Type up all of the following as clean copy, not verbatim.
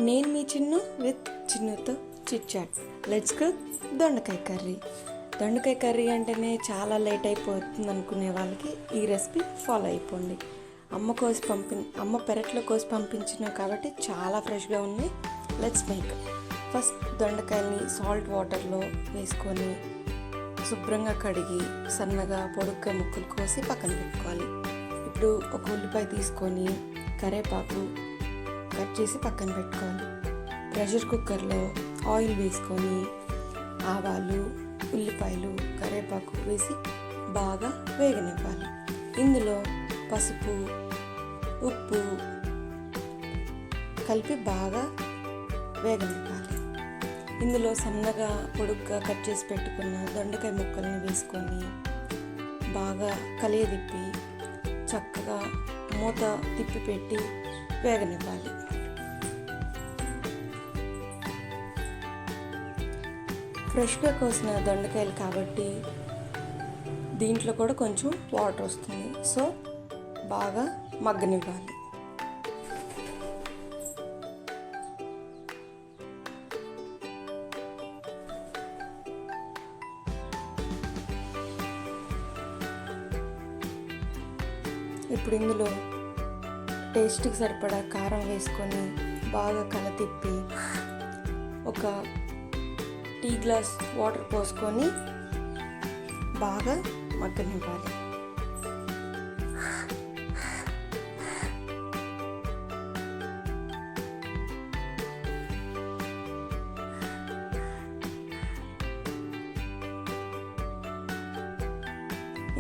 నేను మీ చిన్ను విత్ చిన్నుతో చిట్ చాట్. లెట్స్ కుక్ దొండకాయ కర్రీ. దొండకాయ కర్రీ అంటేనే చాలా లేట్ అయిపోతుంది అనుకునే వాళ్ళకి ఈ రెసిపీ ఫాలో అయిపోండి. అమ్మ పెరట్లో కోసి పంపించినాయి కాబట్టి చాలా ఫ్రెష్గా ఉన్నాయి. Let's make. ఫస్ట్ దొండకాయల్ని సాల్ట్ వాటర్లో వేసుకొని శుభ్రంగా కడిగి సన్నగా పొడుగ్గా ముక్కలు కోసి పక్కన పెట్టుకోవాలి. ఇప్పుడు ఒక ఉల్లిపాయ తీసుకొని కరివేపాకు కట్ చేసి పక్కన పెట్టుకోవాలి. ప్రెషర్ కుక్కర్లో ఆయిల్ వేసుకొని ఆవాలు, ఉల్లిపాయలు, కరివేపాకు వేసి బాగా వేగనివ్వాలి. ఇందులో పసుపు, ఉప్పు కలిపి బాగా వేగనివ్వాలి. ఇందులో సన్నగా పొడుగ్గా కట్ చేసి పెట్టుకున్న దొండకాయ ముక్కల్ని వేసుకొని బాగా కలియదిప్పి చక్కగా మూత తిప్పి పెట్టి వేగనివ్వాలి. ఫ్రెష్గా కోసిన దొండకాయలు కాబట్టి దీంట్లో కూడా కొంచెం వాటర్ వస్తుంది. సో బాగా మగ్గనివ్వాలి. ఇప్పుడు ఇందులో టేస్ట్కి సరిపడా కారం వేసుకొని బాగా కలతిప్పి ఒక టీ గ్లాస్ వాటర్ పోసుకొని బాగా మగ్గనివ్వాలి.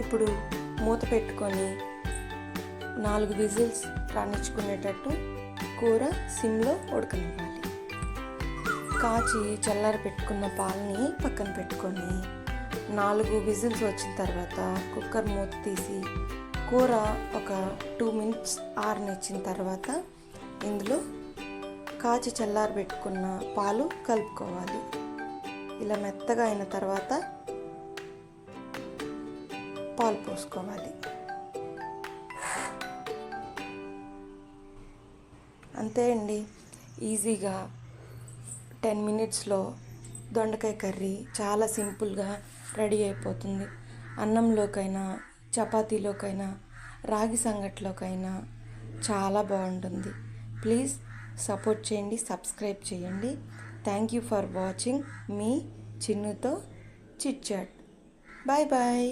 ఇప్పుడు మూత పెట్టుకొని 4 విజిల్స్ రాణించుకునేటట్టు కూర సిమ్లో ఉడకనివ్వాలి. కాచి చల్లారి పెట్టుకున్న పాలని పక్కన పెట్టుకొని 4 విజిల్స్ వచ్చిన తర్వాత కుక్కర్ మూత తీసి కూర ఒక 2 మినిట్స్ ఆరనిచ్చిన తర్వాత ఇందులో కాచి చల్లారి పెట్టుకున్న పాలు కలుపుకోవాలి. ఇలా మెత్తగా అయిన తర్వాత పాలు పోసుకోవాలి. అంతే అండి, ఈజీగా 10 మినిట్స్లో దొండకాయ కర్రీ చాలా సింపుల్గా రెడీ అయిపోతుంది. అన్నంలోకైనా, చపాతీలోకైనా, రాగి సంగట్లోకైనా చాలా బాగుంటుంది. ప్లీజ్ సపోర్ట్ చేయండి, సబ్స్క్రైబ్ చేయండి. థ్యాంక్ యూ ఫర్ వాచింగ్ మీ చిన్నుతో చిట్ చాట్. Bye bye.